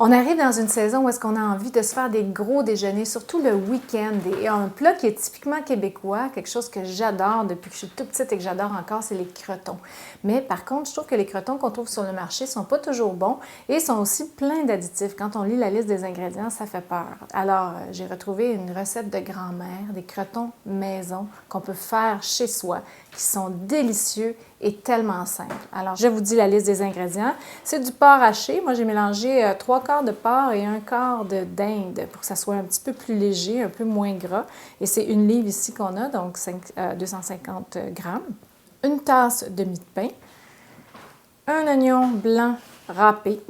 On arrive dans une saison où est-ce qu'on a envie de se faire des gros déjeuners, surtout le week-end. Et un plat qui est typiquement québécois, quelque chose que j'adore depuis que je suis toute petite et que j'adore encore, c'est les crotons. Mais par contre, je trouve que les crotons qu'on trouve sur le marché ne sont pas toujours bons et sont aussi pleins d'additifs. Quand on lit la liste des ingrédients, ça fait peur. Alors, j'ai retrouvé une recette de grand-mère, des crotons maison qu'on peut faire chez soi, qui sont délicieux et tellement simples. Alors, je vous dis la liste des ingrédients. C'est du porc haché. Moi, j'ai mélangé 3/4 de porc et 1/4 de dinde pour que ça soit un petit peu plus léger, un peu moins gras. Et c'est 1 livre ici qu'on a, donc 250 grammes. Une tasse de mie de pain, un oignon blanc râpé,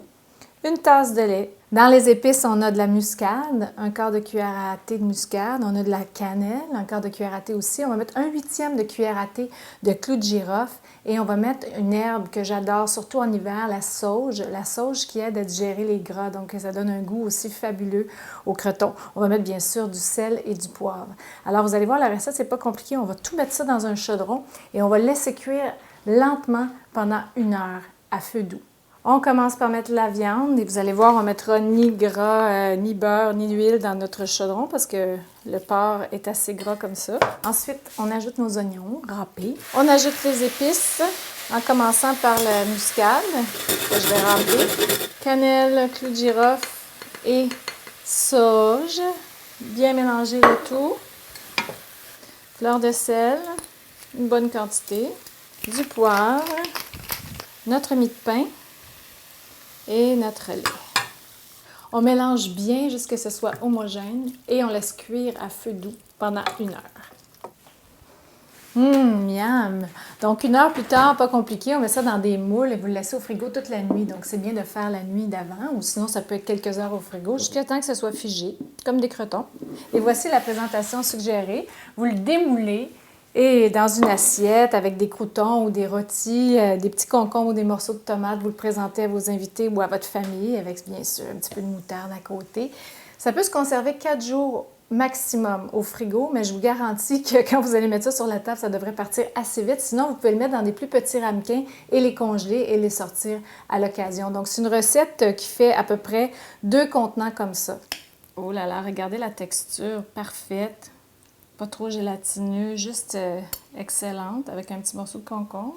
une tasse de lait. Dans les épices, on a de la muscade, 1/4 de cuillère à thé de muscade. On a de la cannelle, 1/4 de cuillère à thé aussi. On va mettre 1/8 de cuillère à thé de clou de girofle. Et on va mettre une herbe que j'adore, surtout en hiver, la sauge. La sauge qui aide à digérer les gras, donc ça donne un goût aussi fabuleux au croton. On va mettre bien sûr du sel et du poivre. Alors vous allez voir, la recette, c'est pas compliqué. On va tout mettre ça dans un chaudron et on va laisser cuire lentement pendant 1 heure à feu doux. On commence par mettre la viande et vous allez voir, on ne mettra ni gras, ni beurre, ni huile dans notre chaudron parce que le porc est assez gras comme ça. Ensuite, on ajoute nos oignons râpés. On ajoute les épices en commençant par la muscade que je vais râper. Cannelle, clou de girofle et sauge. Bien mélanger le tout. Fleur de sel, une bonne quantité. Du poivre. Notre mie de pain. Et notre lait. On mélange bien jusqu'à ce que ce soit homogène et on laisse cuire à feu doux pendant 1 heure. Miam! Donc 1 heure plus tard, pas compliqué, on met ça dans des moules et vous le laissez au frigo toute la nuit. Donc c'est bien de faire la nuit d'avant ou sinon ça peut être quelques heures au frigo jusqu'à temps que ce soit figé, comme des crotons. Et voici la présentation suggérée. Vous le démoulez. Et dans une assiette avec des croûtons ou des rôtis, des petits concombres ou des morceaux de tomates, vous le présentez à vos invités ou à votre famille avec bien sûr un petit peu de moutarde à côté. Ça peut se conserver 4 jours maximum au frigo, mais je vous garantis que quand vous allez mettre ça sur la table, ça devrait partir assez vite. Sinon, vous pouvez le mettre dans des plus petits ramequins et les congeler et les sortir à l'occasion. Donc, c'est une recette qui fait à peu près 2 contenants comme ça. Oh là là, regardez la texture parfaite. Pas trop gélatineux, juste excellente, avec un petit morceau de concombre.